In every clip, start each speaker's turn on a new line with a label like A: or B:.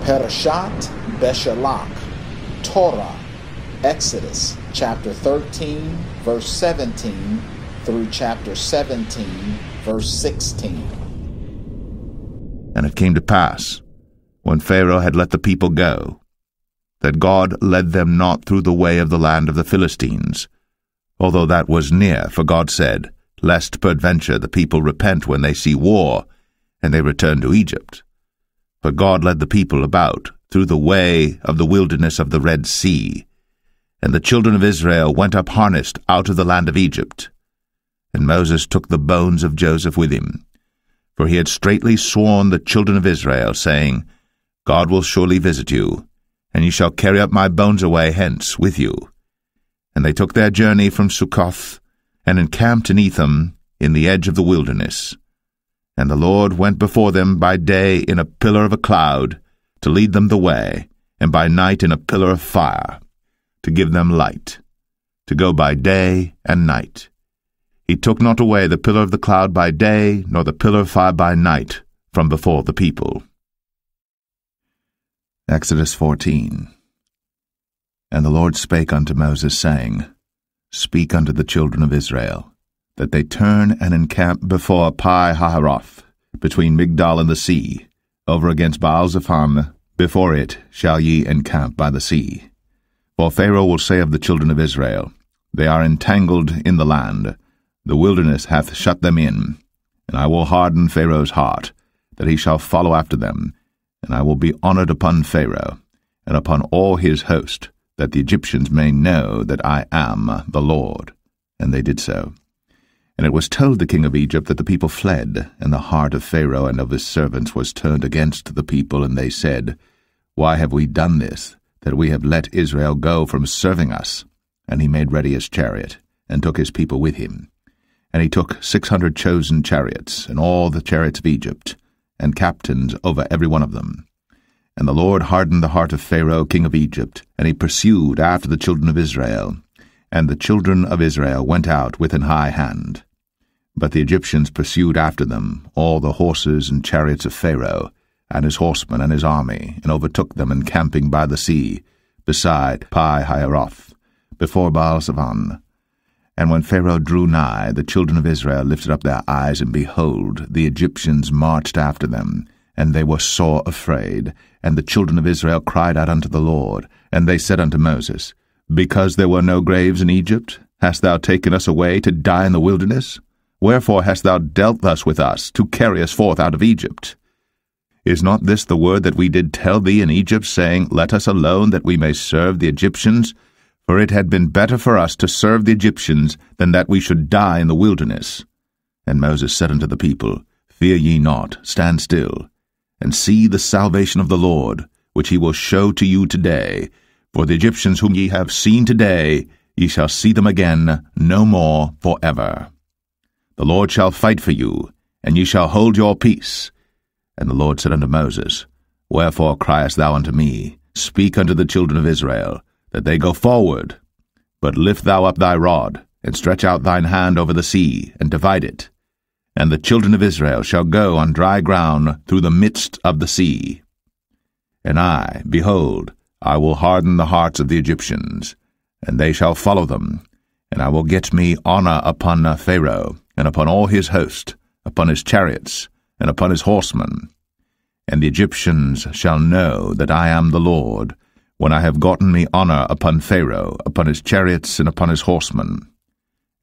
A: Parashat Beshalach, Torah, Exodus, chapter 13, verse 17, through chapter 17, verse 16.
B: And it came to pass, when Pharaoh had let the people go, that God led them not through the way of the land of the Philistines, although that was near, for God said, Lest peradventure the people repent when they see war, and they return to Egypt. But God led the people about through the way of the wilderness of the Red Sea, and the children of Israel went up harnessed out of the land of Egypt. And Moses took the bones of Joseph with him, for he had straitly sworn the children of Israel, saying, God will surely visit you, and ye shall carry up my bones away hence with you. And they took their journey from Succoth, and encamped in Etham, in the edge of the wilderness. And the Lord went before them by day in a pillar of a cloud, to lead them the way, and by night in a pillar of fire, to give them light, to go by day and night. He took not away the pillar of the cloud by day, nor the pillar of fire by night, from before the people. Exodus 14. And the Lord spake unto Moses, saying, Speak unto the children of Israel, that they turn and encamp before Pi-hahiroth, between Migdal and the sea, over against Baal-zephon. Before it shall ye encamp by the sea. For Pharaoh will say of the children of Israel, They are entangled in the land, the wilderness hath shut them in, and I will harden Pharaoh's heart, that he shall follow after them, and I will be honored upon Pharaoh, and upon all his host, that the Egyptians may know that I am the Lord. And they did so. And it was told the king of Egypt that the people fled, and the heart of Pharaoh and of his servants was turned against the people, and they said, Why have we done this, that we have let Israel go from serving us? And he made ready his chariot, and took his people with him. And he took 600 chosen chariots, and all the chariots of Egypt, and captains over every one of them. And the Lord hardened the heart of Pharaoh king of Egypt, and he pursued after the children of Israel. And the children of Israel went out with an high hand. But the Egyptians pursued after them all the horses and chariots of Pharaoh, and his horsemen and his army, and overtook them encamping by the sea, beside Pi-hahiroth, before Baal-zephon. And when Pharaoh drew nigh, the children of Israel lifted up their eyes, and behold, the Egyptians marched after them, and they were sore afraid. And the children of Israel cried out unto the Lord, and they said unto Moses, Because there were no graves in Egypt, hast thou taken us away to die in the wilderness? Wherefore hast thou dealt thus with us, to carry us forth out of Egypt? Is not this the word that we did tell thee in Egypt, saying, Let us alone, that we may serve the Egyptians? For it had been better for us to serve the Egyptians, than that we should die in the wilderness. And Moses said unto the people, Fear ye not, stand still, and see the salvation of the Lord, which he will show to you today. For the Egyptians whom ye have seen today, ye shall see them again no more forever. The Lord shall fight for you, and ye shall hold your peace. And the Lord said unto Moses, Wherefore criest thou unto me? Speak unto the children of Israel, that they go forward. But lift thou up thy rod, and stretch out thine hand over the sea, and divide it. And the children of Israel shall go on dry ground through the midst of the sea. And I, behold, I will harden the hearts of the Egyptians, and they shall follow them. And I will get me honor upon Pharaoh, and upon all his host, upon his chariots, and upon his horsemen. And the Egyptians shall know that I am the Lord, when I have gotten me honor upon Pharaoh, upon his chariots, and upon his horsemen.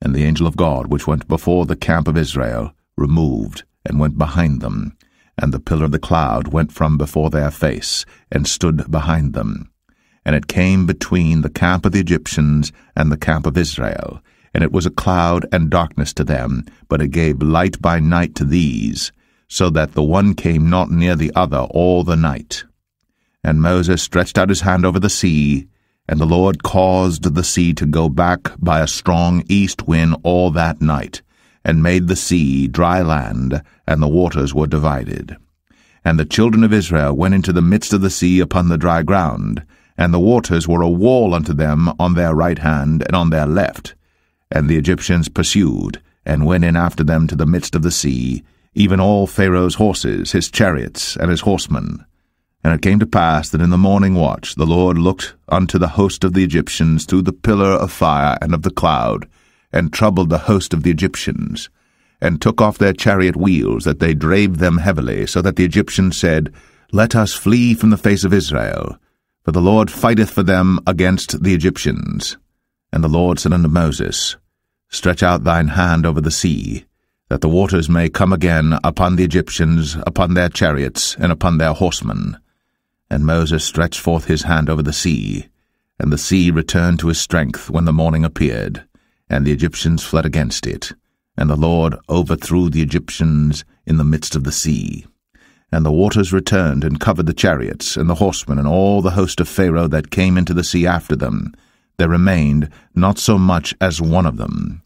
B: And the angel of God, which went before the camp of Israel, removed, and went behind them, and the pillar of the cloud went from before their face, and stood behind them. And it came between the camp of the Egyptians and the camp of Israel, and it was a cloud and darkness to them, but it gave light by night to these, so that the one came not near the other all the night. And Moses stretched out his hand over the sea, and the Lord caused the sea to go back by a strong east wind all that night, and made the sea dry land, and the waters were divided. And the children of Israel went into the midst of the sea upon the dry ground, and the waters were a wall unto them on their right hand and on their left. And the Egyptians pursued, and went in after them to the midst of the sea, even all Pharaoh's horses, his chariots, and his horsemen. And it came to pass that in the morning watch the Lord looked unto the host of the Egyptians through the pillar of fire and of the cloud, and troubled the host of the Egyptians, and took off their chariot wheels, that they drave them heavily, so that the Egyptians said, Let us flee from the face of Israel, for the Lord fighteth for them against the Egyptians. And the Lord said unto Moses, Stretch out thine hand over the sea, that the waters may come again upon the Egyptians, upon their chariots, and upon their horsemen. And Moses stretched forth his hand over the sea, and the sea returned to his strength when the morning appeared, and the Egyptians fled against it. And the Lord overthrew the Egyptians in the midst of the sea. And the waters returned and covered the chariots, and the horsemen, and all the host of Pharaoh that came into the sea after them. There remained not so much as one of them.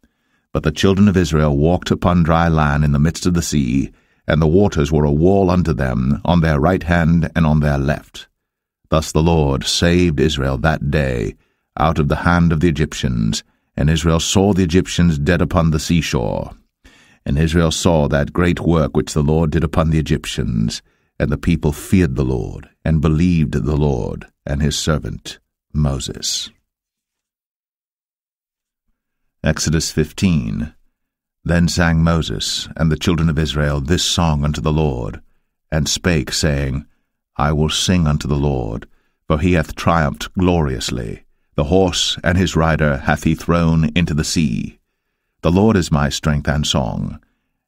B: But the children of Israel walked upon dry land in the midst of the sea, and the waters were a wall unto them on their right hand and on their left. Thus the Lord saved Israel that day out of the hand of the Egyptians, and Israel saw the Egyptians dead upon the seashore. And Israel saw that great work which the Lord did upon the Egyptians, and the people feared the Lord, and believed the Lord and his servant Moses. Exodus 15. Then sang Moses and the children of Israel this song unto the Lord, and spake, saying, I will sing unto the Lord, for he hath triumphed gloriously. The horse and his rider hath he thrown into the sea. The Lord is my strength and song,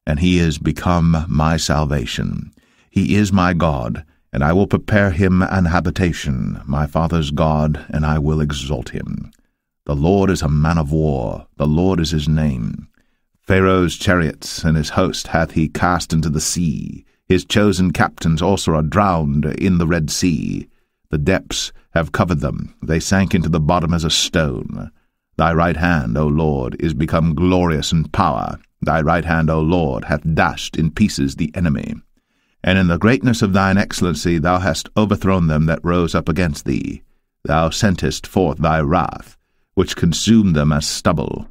B: and he is become my salvation. He is my God, and I will prepare him an habitation, my father's God, and I will exalt him. The Lord is a man of war, the Lord is his name. Pharaoh's chariots and his host hath he cast into the sea. His chosen captains also are drowned in the Red Sea. The depths have covered them, they sank into the bottom as a stone. Thy right hand, O Lord, is become glorious in power. Thy right hand, O Lord, hath dashed in pieces the enemy. And in the greatness of thine excellency thou hast overthrown them that rose up against thee. Thou sentest forth thy wrath, which consumed them as stubble.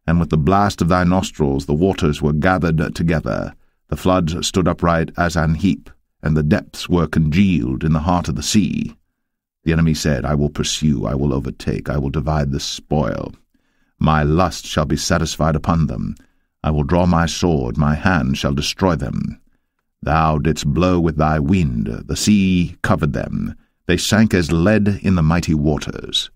B: And with the blast of thy nostrils the waters were gathered together. The floods stood upright as an heap, and the depths were congealed in the heart of the sea. The enemy said, I will pursue, I will overtake, I will divide the spoil. My lust shall be satisfied upon them. I will draw my sword, my hand shall destroy them. Thou didst blow with thy wind, the sea covered them. They sank as lead in the mighty waters.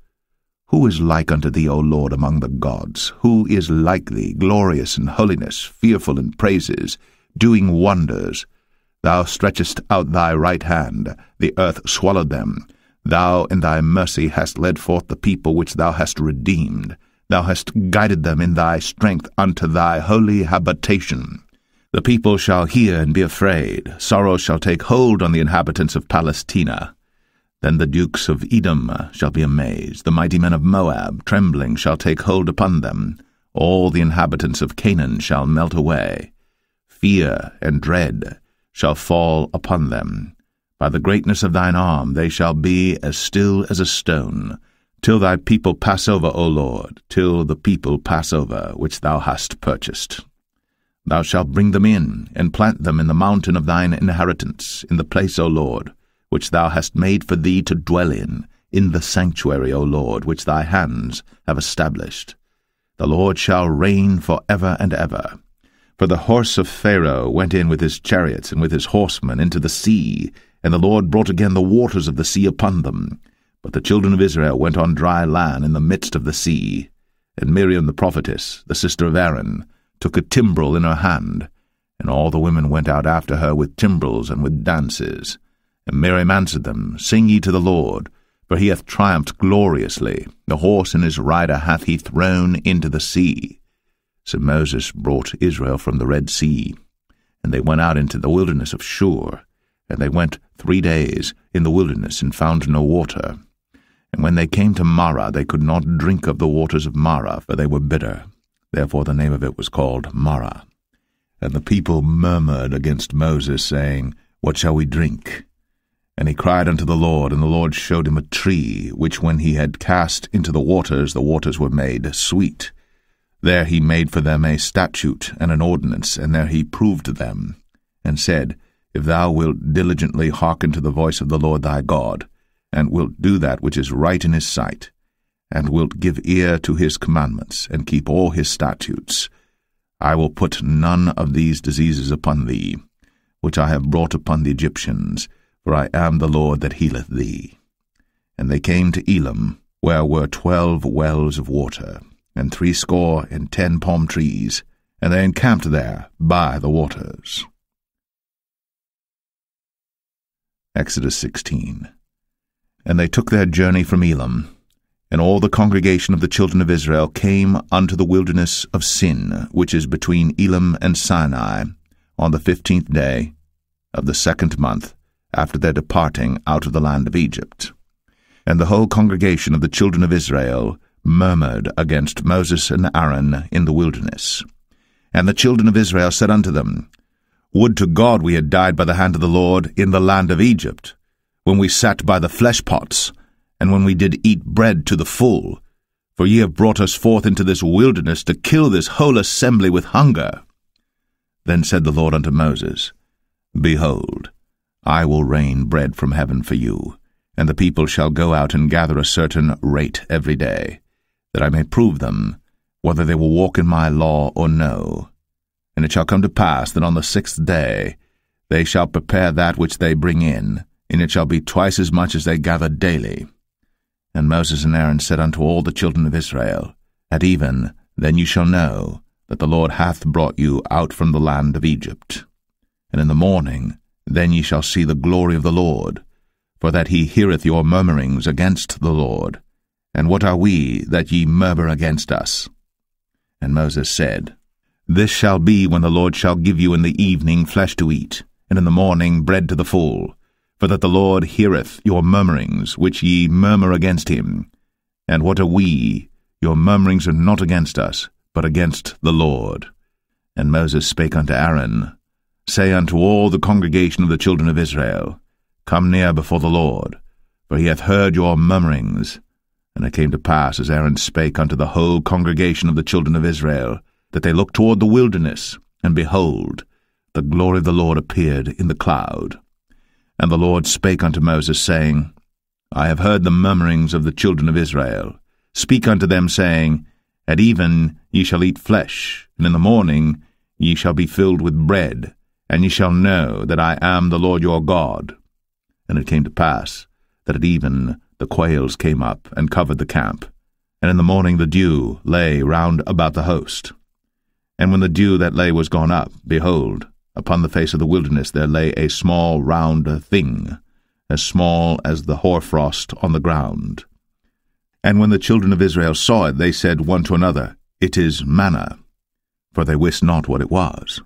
B: Who is like unto thee, O Lord, among the gods? Who is like thee, glorious in holiness, fearful in praises, doing wonders? Thou stretchest out thy right hand, the earth swallowed them. Thou in thy mercy hast led forth the people which thou hast redeemed. Thou hast guided them in thy strength unto thy holy habitation. The people shall hear and be afraid. Sorrow shall take hold on the inhabitants of Palestina. Then the dukes of Edom shall be amazed. The mighty men of Moab, trembling, shall take hold upon them. All the inhabitants of Canaan shall melt away. Fear and dread shall fall upon them. By the greatness of thine arm they shall be as still as a stone, till thy people pass over, O Lord, till the people pass over, which thou hast purchased. Thou shalt bring them in, and plant them in the mountain of thine inheritance, in the place, O Lord, which thou hast made for thee to dwell in the sanctuary, O Lord, which thy hands have established. The Lord shall reign for ever and ever. For the horse of Pharaoh went in with his chariots and with his horsemen into the sea, and the Lord brought again the waters of the sea upon them. But the children of Israel went on dry land in the midst of the sea. And Miriam the prophetess, the sister of Aaron, took a timbrel in her hand, and all the women went out after her with timbrels and with dances. And Miriam answered them, Sing ye to the Lord, for he hath triumphed gloriously. The horse and his rider hath he thrown into the sea. So Moses brought Israel from the Red Sea, and they went out into the wilderness of Shur. And they went 3 days in the wilderness, and found no water. And when they came to Marah, they could not drink of the waters of Marah, for they were bitter. Therefore the name of it was called Marah. And the people murmured against Moses, saying, What shall we drink? And he cried unto the Lord, and the Lord showed him a tree, which when he had cast into the waters were made sweet. There he made for them a statute and an ordinance, and there he proved them, and said, if thou wilt diligently hearken to the voice of the Lord thy God, and wilt do that which is right in his sight, and wilt give ear to his commandments, and keep all his statutes, I will put none of these diseases upon thee, which I have brought upon the Egyptians, for I am the Lord that healeth thee. And they came to Elim, where were 12 wells of water, and 60 palm trees, and they encamped there by the waters. Exodus 16. And they took their journey from Elim, and all the congregation of the children of Israel came unto the wilderness of Sin, which is between Elim and Sinai, on the 15th day of the 2nd month, after their departing out of the land of Egypt. And the whole congregation of the children of Israel murmured against Moses and Aaron in the wilderness. And the children of Israel said unto them, Would to God we had died by the hand of the Lord in the land of Egypt, when we sat by the flesh pots, and when we did eat bread to the full. For ye have brought us forth into this wilderness to kill this whole assembly with hunger. Then said the Lord unto Moses, Behold, I will rain bread from heaven for you, and the people shall go out and gather a certain rate every day, that I may prove them, whether they will walk in my law or no. And it shall come to pass that on the 6th day they shall prepare that which they bring in, and it shall be twice as much as they gather daily. And Moses and Aaron said unto all the children of Israel, At even then you shall know that the Lord hath brought you out from the land of Egypt. And in the morning then ye shall see the glory of the Lord, for that he heareth your murmurings against the Lord. And what are we that ye murmur against us? And Moses said, This shall be when the Lord shall give you in the evening flesh to eat, and in the morning bread to the full, for that the Lord heareth your murmurings, which ye murmur against him. And what are we? Your murmurings are not against us, but against the Lord. And Moses spake unto Aaron, Say unto all the congregation of the children of Israel, Come near before the Lord, for he hath heard your murmurings. And it came to pass, as Aaron spake unto the whole congregation of the children of Israel, that they looked toward the wilderness, and behold, the glory of the Lord appeared in the cloud. And the Lord spake unto Moses, saying, I have heard the murmurings of the children of Israel. Speak unto them, saying, At even ye shall eat flesh, and in the morning ye shall be filled with bread, and ye shall know that I am the Lord your God. And it came to pass, that at even the quails came up and covered the camp, and in the morning the dew lay round about the host. And when the dew that lay was gone up, behold, upon the face of the wilderness there lay a small round thing, as small as the hoarfrost on the ground. And when the children of Israel saw it, they said one to another, It is manna, for they wist not what it was.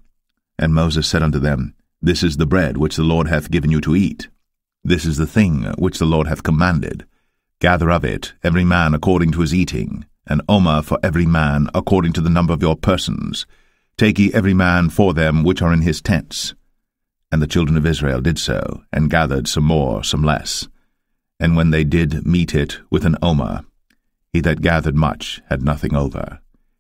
B: And Moses said unto them, This is the bread which the Lord hath given you to eat. This is the thing which the Lord hath commanded. Gather of it every man according to his eating, an omer for every man according to the number of your persons. Take ye every man for them which are in his tents. And the children of Israel did so, and gathered some more, some less. And when they did meet it with an omer, he that gathered much had nothing over,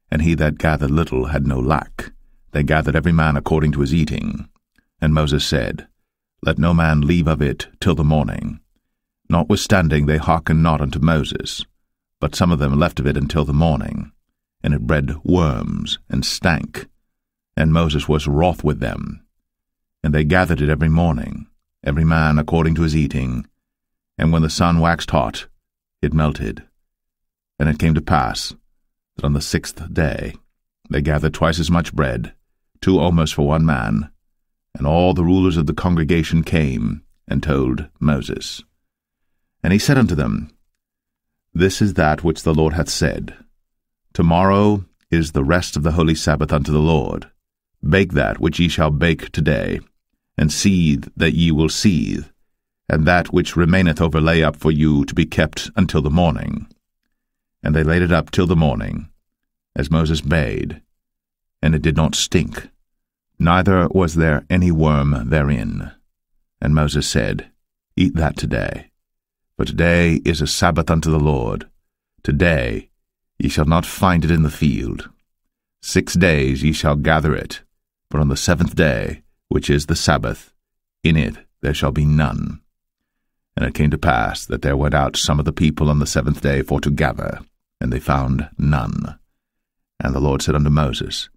B: and he that gathered little had no lack. They gathered every man according to his eating. And Moses said, Let no man leave of it till the morning. Notwithstanding they hearkened not unto Moses, but some of them left of it until the morning, and it bred worms, and stank. And Moses was wroth with them. And they gathered it every morning, every man according to his eating. And when the sun waxed hot, it melted. And it came to pass that on the 6th day they gathered twice as much bread, 2 omers for one man. And all the rulers of the congregation came and told Moses. And he said unto them, This is that which the Lord hath said. Tomorrow is the rest of the holy Sabbath unto the Lord. Bake that which ye shall bake today, and seethe that ye will seethe, and that which remaineth over lay up for you to be kept until the morning. And they laid it up till the morning, as Moses bade, and it did not stink, neither was there any worm therein. And Moses said, Eat that today, for today is a Sabbath unto the Lord. Today ye shall not find it in the field. 6 days ye shall gather it, but on the 7th day, which is the Sabbath, in it there shall be none. And it came to pass that there went out some of the people on the 7th day for to gather, and they found none. And the Lord said unto Moses,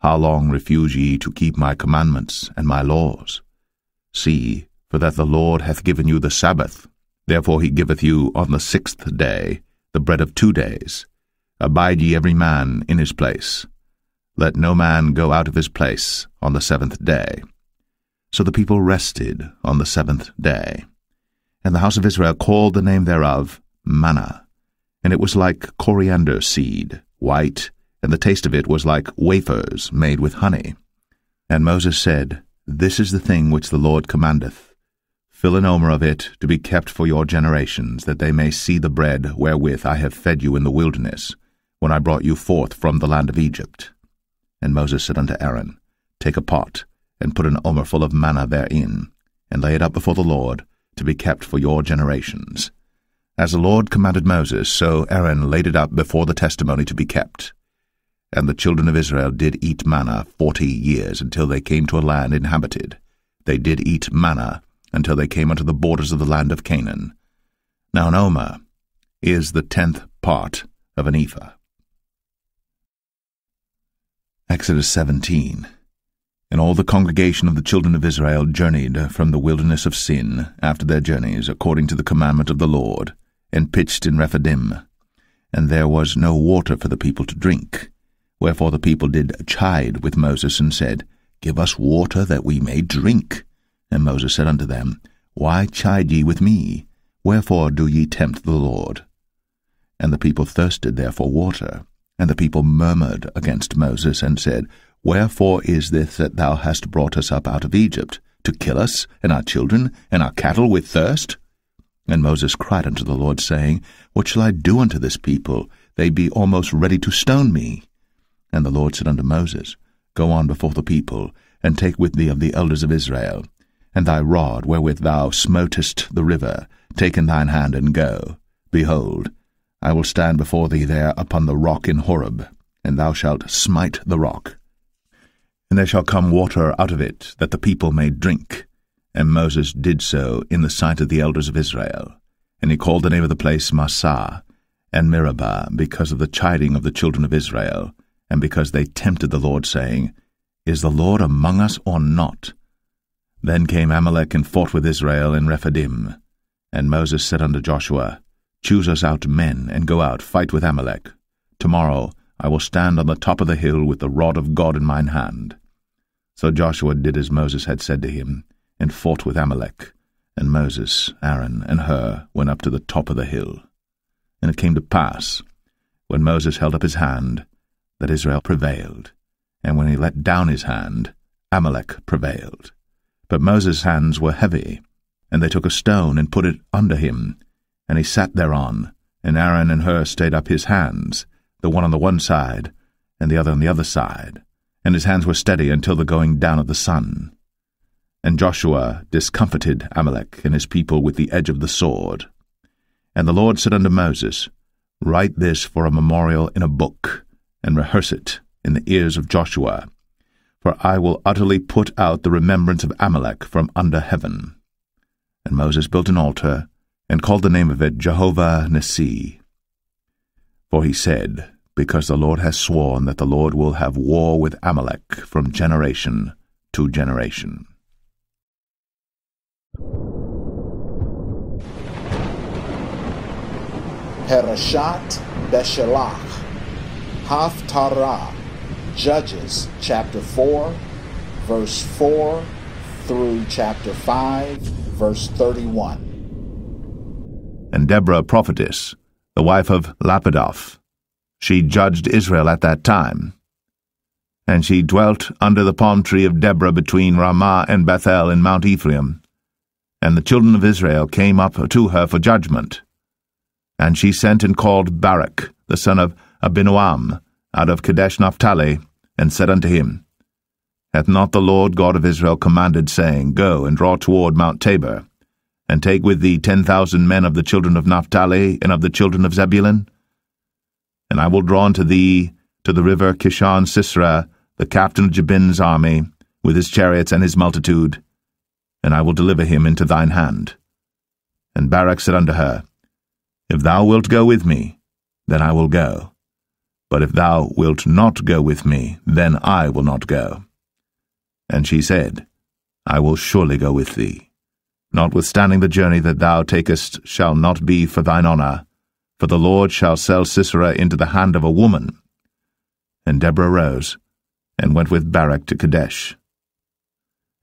B: How long refuse ye to keep my commandments and my laws? See, for that the Lord hath given you the Sabbath. Therefore he giveth you on the 6th day the bread of 2 days. Abide ye every man in his place. Let no man go out of his place on the 7th day. So the people rested on the 7th day. And the house of Israel called the name thereof manna. And it was like coriander seed, white, and the taste of it was like wafers made with honey. And Moses said, This is the thing which the Lord commandeth. Fill an omer of it to be kept for your generations, that they may see the bread wherewith I have fed you in the wilderness, when I brought you forth from the land of Egypt. And Moses said unto Aaron, Take a pot, and put an omer full of manna therein, and lay it up before the Lord, to be kept for your generations. As the Lord commanded Moses, so Aaron laid it up before the testimony to be kept. And the children of Israel did eat manna 40 years, until they came to a land inhabited. They did eat manna until they came unto the borders of the land of Canaan. Now an omer is the 10th part of an ephah. Exodus 17. And all the congregation of the children of Israel journeyed from the wilderness of Sin after their journeys, according to the commandment of the Lord, and pitched in Rephidim. And there was no water for the people to drink. Wherefore the people did chide with Moses, and said, Give us water that we may drink. And Moses said unto them, Why chide ye with me? Wherefore do ye tempt the Lord? And the people thirsted there for water. And the people murmured against Moses, and said, Wherefore is this that thou hast brought us up out of Egypt, to kill us, and our children, and our cattle with thirst? And Moses cried unto the Lord, saying, What shall I do unto this people? They be almost ready to stone me. And the Lord said unto Moses, Go on before the people, and take with thee of the elders of Israel, and thy rod wherewith thou smotest the river, take in thine hand, and go. Behold, I will stand before thee there upon the rock in Horeb, and thou shalt smite the rock. And there shall come water out of it, that the people may drink. And Moses did so in the sight of the elders of Israel. And he called the name of the place Massah, and Meribah, because of the chiding of the children of Israel, and because they tempted the Lord, saying, Is the Lord among us or not? Then came Amalek and fought with Israel in Rephidim. And Moses said unto Joshua, Choose us out men, and go out, fight with Amalek. Tomorrow I will stand on the top of the hill with the rod of God in mine hand. So Joshua did as Moses had said to him, and fought with Amalek. And Moses, Aaron, and Hur went up to the top of the hill. And it came to pass, when Moses held up his hand, that Israel prevailed. And when he let down his hand, Amalek prevailed. But Moses' hands were heavy, and they took a stone and put it under him, and he sat thereon, and Aaron and Hur stayed up his hands, the one on the one side, and the other on the other side, and his hands were steady until the going down of the sun. And Joshua discomfited Amalek and his people with the edge of the sword. And the Lord said unto Moses, Write this for a memorial in a book, and rehearse it in the ears of Joshua, for I will utterly put out the remembrance of Amalek from under heaven. And Moses built an altar, and called the name of it Jehovah Nissi. For he said, Because the Lord has sworn that the Lord will have war with Amalek from generation to generation.
A: Parashat Beshalach, Haftarah, Judges chapter 4, verse 4 through chapter 5, verse 31.
B: And Deborah prophetess, the wife of Lapidoth, she judged Israel at that time. And she dwelt under the palm tree of Deborah between Ramah and Bethel in Mount Ephraim. And the children of Israel came up to her for judgment. And she sent and called Barak, the son of Abinoam, out of Kadesh Naphtali, and said unto him, Hath not the Lord God of Israel commanded, saying, Go and draw toward Mount Tabor, and take with thee 10,000 men of the children of Naphtali and of the children of Zebulun? And I will draw unto thee to the river Kishon Sisera, the captain of Jabin's army, with his chariots and his multitude. and I will deliver him into thine hand. And Barak said unto her, If thou wilt go with me, then I will go. But if thou wilt not go with me, then I will not go. And she said, I will surely go with thee. Notwithstanding the journey that thou takest shall not be for thine honour, for the Lord shall sell Sisera into the hand of a woman. And Deborah rose, and went with Barak to Kadesh.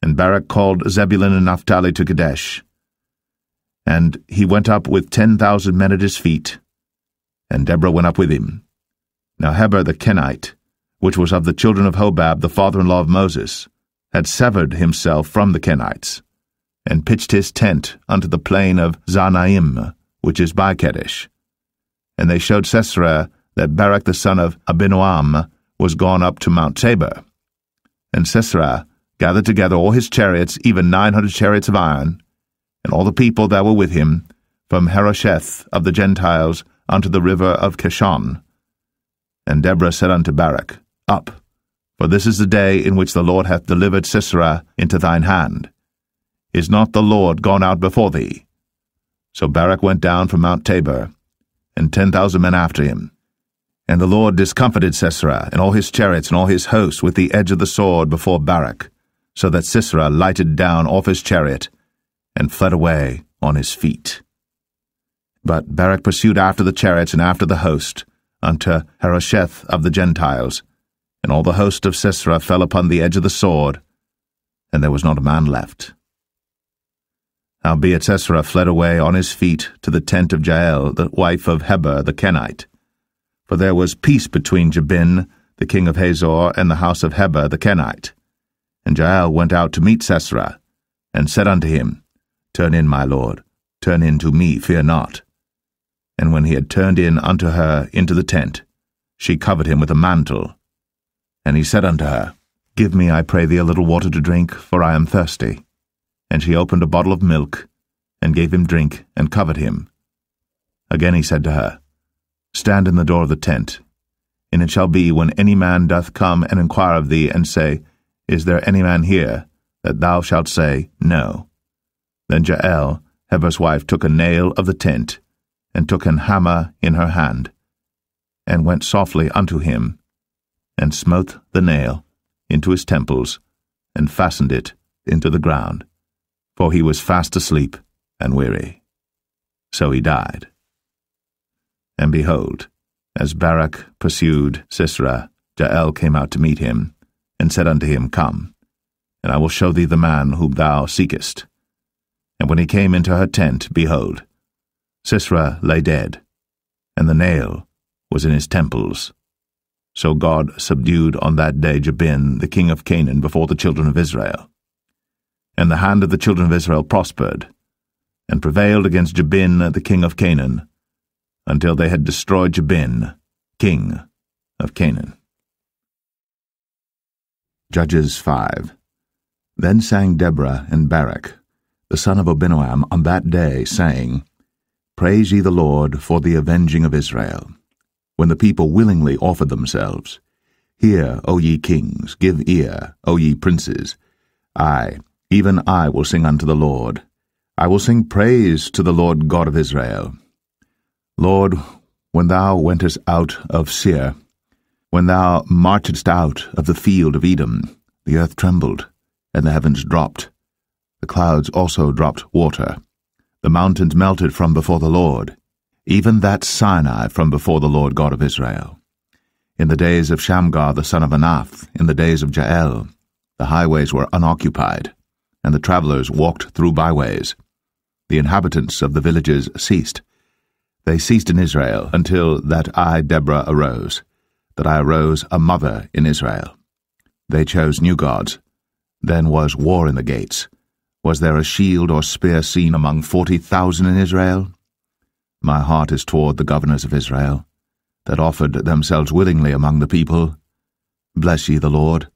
B: And Barak called Zebulun and Naphtali to Kadesh. And he went up with 10,000 men at his feet, and Deborah went up with him. Now Heber the Kenite, which was of the children of Hobab, the father-in-law of Moses, had severed himself from the Kenites, and pitched his tent unto the plain of Zanaim, which is by Kadesh. And they showed Sisera that Barak the son of Abinoam was gone up to Mount Tabor. And Sisera gathered together all his chariots, even 900 chariots of iron, and all the people that were with him, from Harosheth of the Gentiles unto the river of Kishon. And Deborah said unto Barak, Up, for this is the day in which the Lord hath delivered Sisera into thine hand. Is not the Lord gone out before thee? So Barak went down from Mount Tabor, and 10,000 men after him. And the Lord discomfited Sisera, and all his chariots and all his hosts with the edge of the sword before Barak, so that Sisera lighted down off his chariot, and fled away on his feet. But Barak pursued after the chariots and after the host, unto Harosheth of the Gentiles, and all the host of Sisera fell upon the edge of the sword, and there was not a man left. Howbeit Sisera fled away on his feet to the tent of Jael, the wife of Heber the Kenite. For there was peace between Jabin, the king of Hazor, and the house of Heber the Kenite. And Jael went out to meet Sisera, and said unto him, Turn in, my lord, turn in to me, fear not. And when he had turned in unto her into the tent, she covered him with a mantle. And he said unto her, Give me, I pray thee, a little water to drink, for I am thirsty. And she opened a bottle of milk, and gave him drink, and covered him. Again he said to her, Stand in the door of the tent. And it shall be, when any man doth come and inquire of thee, and say, Is there any man here? That thou shalt say, No. Then Jael, Heber's wife, took a nail of the tent, and took an hammer in her hand, and went softly unto him, and smote the nail into his temples, and fastened it into the ground, for he was fast asleep and weary. So he died. And behold, as Barak pursued Sisera, Jael came out to meet him, and said unto him, Come, and I will show thee the man whom thou seekest. And when he came into her tent, behold, Sisera lay dead, and the nail was in his temples. So God subdued on that day Jabin, the king of Canaan, before the children of Israel. And the hand of the children of Israel prospered, and prevailed against Jabin, the king of Canaan, until they had destroyed Jabin, king of Canaan. Judges 5. Then sang Deborah and Barak, the son of Abinoam, on that day, saying, Praise ye the Lord for the avenging of Israel, when the people willingly offered themselves. Hear, O ye kings, give ear, O ye princes. I, even I, will sing unto the Lord. I will sing praise to the Lord God of Israel. Lord, when thou wentest out of Seir, when thou marchedst out of the field of Edom, the earth trembled, and the heavens dropped. The clouds also dropped water. The mountains melted from before the Lord, even that Sinai from before the Lord God of Israel. In the days of Shamgar the son of Anath, in the days of Jael, the highways were unoccupied, and the travelers walked through byways. The inhabitants of the villages ceased. They ceased in Israel until that I, Deborah, arose, that I arose a mother in Israel. They chose new gods. Then was war in the gates. Was there a shield or spear seen among 40,000 in Israel? My heart is toward the governors of Israel, that offered themselves willingly among the people. Bless ye the Lord.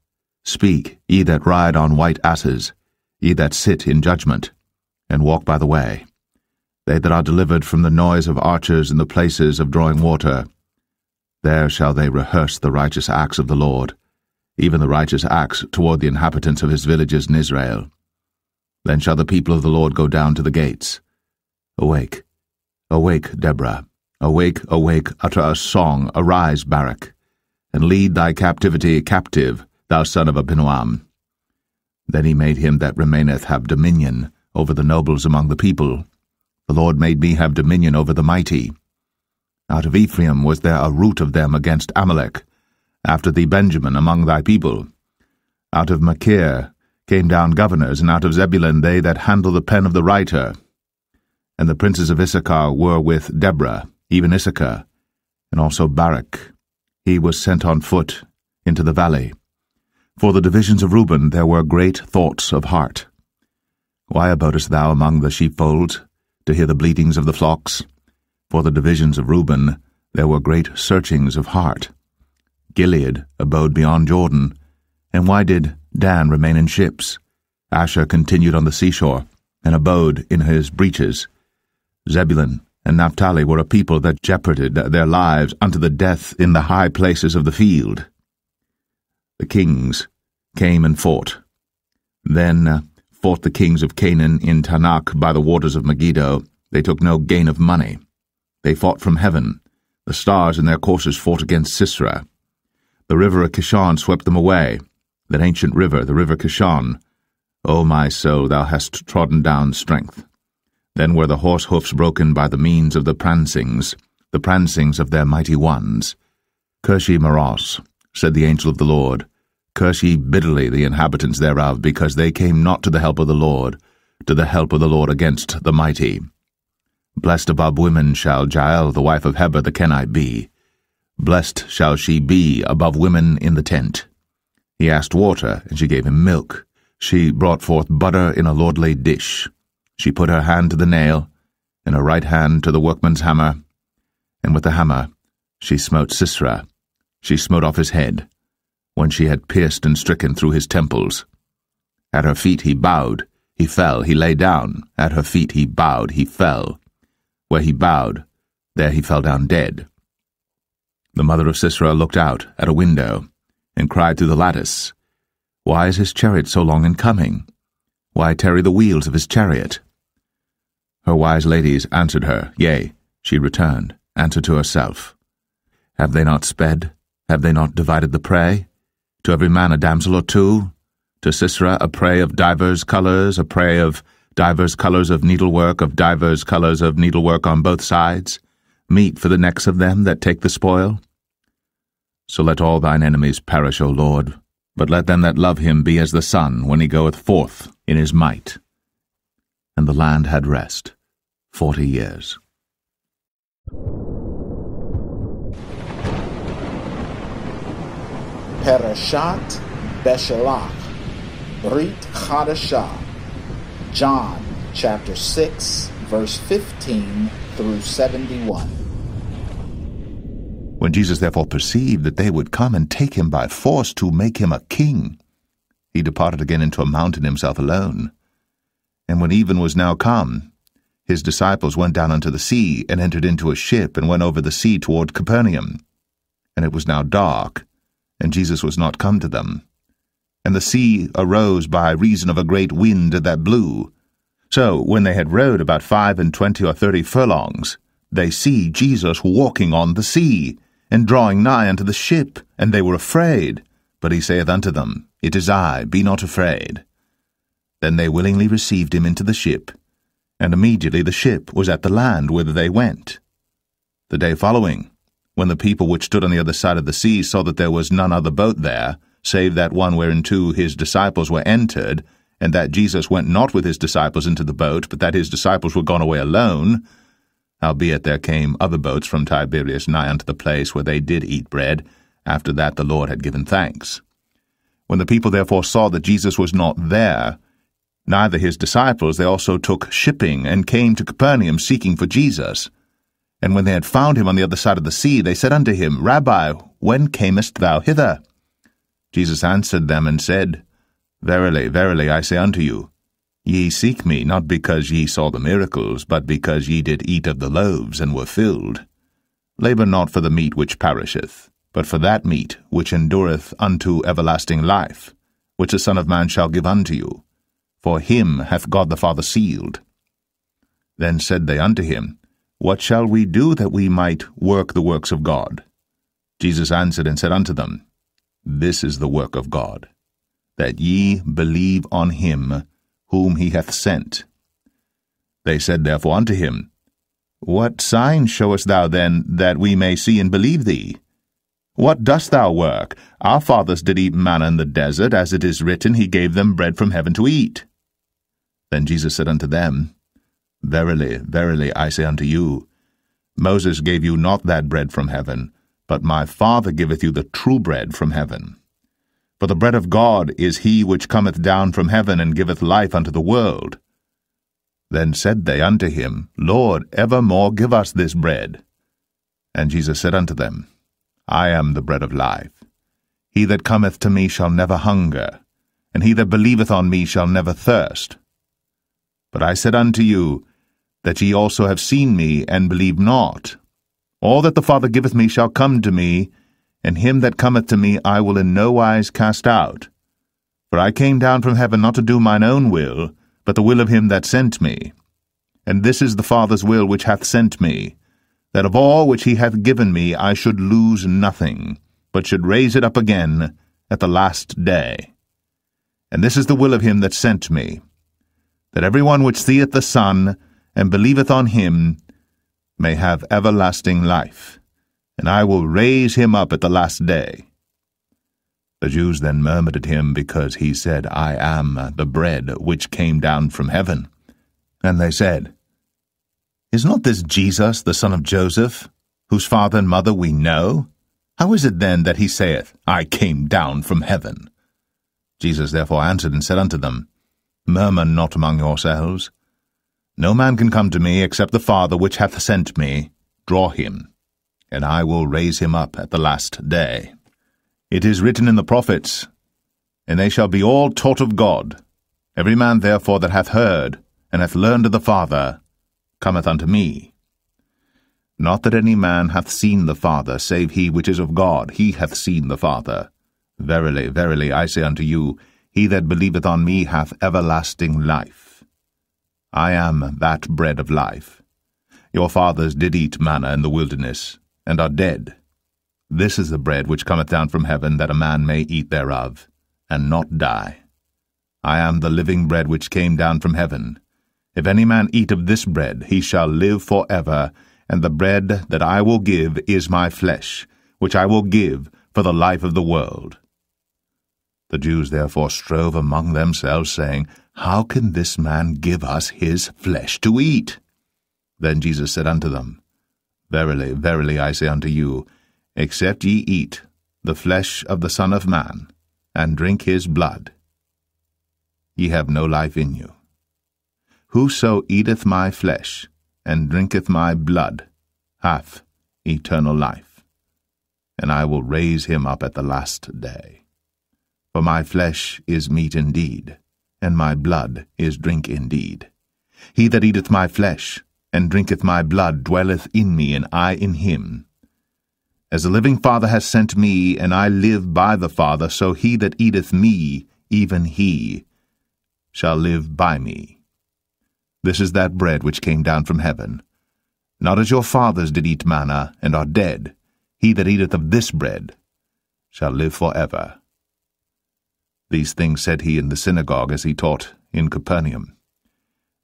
B: Speak, ye that ride on white asses, ye that sit in judgment, and walk by the way. They that are delivered from the noise of archers in the places of drawing water, there shall they rehearse the righteous acts of the Lord, even the righteous acts toward the inhabitants of his villages in Israel. Then shall the people of the Lord go down to the gates. Awake, awake, Deborah. Awake, awake, utter a song. Arise, Barak, and lead thy captivity captive, thou son of Abinoam. Then he made him that remaineth have dominion over the nobles among the people. The Lord made me have dominion over the mighty. Out of Ephraim was there a root of them against Amalek, after thee Benjamin among thy people. Out of Machir came down governors, and out of Zebulun they that handle the pen of the writer. And the princes of Issachar were with Deborah, even Issachar, and also Barak. He was sent on foot into the valley. For the divisions of Reuben there were great thoughts of heart. Why abodest thou among the sheepfolds, to hear the bleatings of the flocks? For the divisions of Reuben there were great searchings of heart. Gilead abode beyond Jordan. And why did Dan remain in ships? Asher continued on the seashore, and abode in his breaches. Zebulun and Naphtali were a people that jeoparded their lives unto the death in the high places of the field. The kings came and fought. Then fought the kings of Canaan in Tanakh by the waters of Megiddo. They took no gain of money. They fought from heaven. The stars in their courses fought against Sisera. The river of Kishon swept them away. That ancient river, the river Kishon. O my soul, thou hast trodden down strength. Then were the horse hoofs broken by the means of the prancings of their mighty ones. Curse ye Maros, said the angel of the Lord. Curse ye bitterly the inhabitants thereof, because they came not to the help of the Lord against the mighty. Blessed above women shall Jael the wife of Heber the Kenite be. Blessed shall she be above women in the tent. He asked water, and she gave him milk. She brought forth butter in a lordly dish. She put her hand to the nail, and her right hand to the workman's hammer, and with the hammer she smote Sisera. She smote off his head, when she had pierced and stricken through his temples. At her feet he bowed, he fell, he lay down. At her feet he bowed, he fell. Where he bowed, there he fell down dead. The mother of Sisera looked out at a window, and cried through the lattice, Why is his chariot so long in coming? Why tarry the wheels of his chariot? Her wise ladies answered her, Yea, she returned, answered to herself. Have they not sped? Have they not divided the prey? To every man a damsel or two? To Sisera a prey of divers colours, a prey of divers colours of needlework on both sides, meat for the necks of them that take the spoil? So let all thine enemies perish, O Lord, but let them that love him be as the sun when he goeth forth in his might. And the land had rest 40 years.
A: Parashat Beshalach, Brit Chadashah, John chapter 6, verse 15 through 71.
B: When Jesus therefore perceived that they would come and take him by force to make him a king, he departed again into a mountain himself alone. And when even was now come, his disciples went down unto the sea, and entered into a ship, and went over the sea toward Capernaum. And it was now dark, and Jesus was not come to them. And the sea arose by reason of a great wind that blew. So when they had rowed about 25 or 30 furlongs, they see Jesus walking on the sea, and drawing nigh unto the ship, and they were afraid. But he saith unto them, It is I, be not afraid. Then they willingly received him into the ship, and immediately the ship was at the land whither they went. The day following, when the people which stood on the other side of the sea saw that there was none other boat there, save that one whereinto his disciples were entered, and that Jesus went not with his disciples into the boat, but that his disciples were gone away alone, howbeit there came other boats from Tiberias nigh unto the place where they did eat bread, after that the Lord had given thanks. When the people therefore saw that Jesus was not there, neither his disciples, they also took shipping, and came to Capernaum seeking for Jesus. And when they had found him on the other side of the sea, they said unto him, Rabbi, when camest thou hither? Jesus answered them and said, Verily, verily, I say unto you, ye seek me, not because ye saw the miracles, but because ye did eat of the loaves, and were filled. Labour not for the meat which perisheth, but for that meat which endureth unto everlasting life, which the Son of Man shall give unto you. for him hath God the Father sealed. Then said they unto him, What shall we do that we might work the works of God? Jesus answered and said unto them, This is the work of God, that ye believe on him whom he hath sent. They said therefore unto him, What sign showest thou then, that we may see and believe thee? What dost thou work? Our fathers did eat manna in the desert, as it is written, He gave them bread from heaven to eat. Then Jesus said unto them, Verily, verily, I say unto you, Moses gave you not that bread from heaven, but my Father giveth you the true bread from heaven. For the bread of God is he which cometh down from heaven, and giveth life unto the world. Then said they unto him, Lord, evermore give us this bread. And Jesus said unto them, I am the bread of life. He that cometh to me shall never hunger, and he that believeth on me shall never thirst. But I said unto you, that ye also have seen me, and believe not. All that the Father giveth me shall come to me, and him that cometh to me I will in no wise cast out. For I came down from heaven not to do mine own will, but the will of him that sent me. And this is the Father's will which hath sent me, that of all which he hath given me I should lose nothing, but should raise it up again at the last day. And this is the will of him that sent me, that every one which seeth the Son, and believeth on him, may have everlasting life, and I will raise him up at the last day. The Jews then murmured at him, because he said, I am the bread which came down from heaven. And they said, Is not this Jesus, the son of Joseph, whose father and mother we know? How is it then that he saith, I came down from heaven? Jesus therefore answered and said unto them, Murmur not among yourselves. No man can come to me, except the Father which hath sent me draw him, and I will raise him up at the last day. It is written in the prophets, And they shall be all taught of God. Every man therefore that hath heard, and hath learned of the Father, cometh unto me. Not that any man hath seen the Father, save he which is of God, he hath seen the Father. Verily, verily, I say unto you, he that believeth on me hath everlasting life. I am that bread of life. Your fathers did eat manna in the wilderness, and are dead. This is the bread which cometh down from heaven, that a man may eat thereof, and not die. I am the living bread which came down from heaven. If any man eat of this bread, he shall live for ever, and the bread that I will give is my flesh, which I will give for the life of the world. The Jews therefore strove among themselves, saying, How can this man give us his flesh to eat? Then Jesus said unto them, Verily, verily, I say unto you, except ye eat the flesh of the Son of Man, and drink his blood, ye have no life in you. Whoso eateth my flesh, and drinketh my blood, hath eternal life, and I will raise him up at the last day. For my flesh is meat indeed, and my blood is drink indeed. He that eateth my flesh, and drinketh my blood, dwelleth in me, and I in him. As the living Father hath sent me, and I live by the Father, so he that eateth me, even he, shall live by me. This is that bread which came down from heaven. Not as your fathers did eat manna, and are dead. He that eateth of this bread shall live for ever. These things said he in the synagogue, as he taught in Capernaum.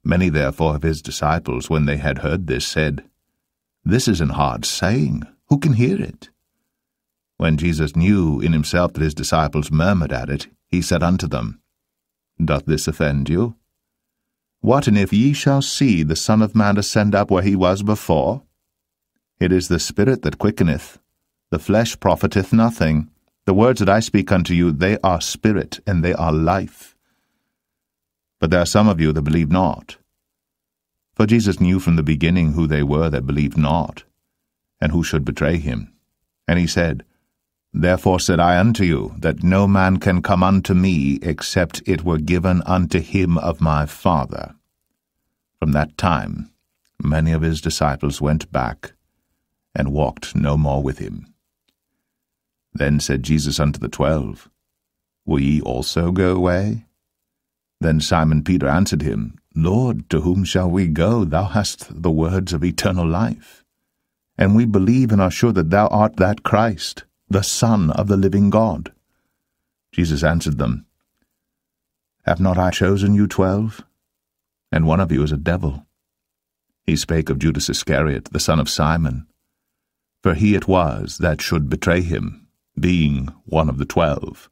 B: Many therefore of his disciples, when they had heard this, said, This is an hard saying. Who can hear it? When Jesus knew in himself that his disciples murmured at it, he said unto them, Doth this offend you? What, and if ye shall see the Son of Man ascend up where he was before? It is the Spirit that quickeneth, the flesh profiteth nothing. The words that I speak unto you, they are spirit, and they are life. But there are some of you that believe not. For Jesus knew from the beginning who they were that believed not, and who should betray him. And he said, Therefore said I unto you, that no man can come unto me, except it were given unto him of my Father. From that time many of his disciples went back, and walked no more with him. Then said Jesus unto the 12, Will ye also go away? Then Simon Peter answered him, Lord, to whom shall we go? Thou hast the words of eternal life. And we believe and are sure that thou art that Christ, the Son of the living God. Jesus answered them, Have not I chosen you 12? And one of you is a devil. He spake of Judas Iscariot, the son of Simon. For he it was that should betray him, being one of the 12.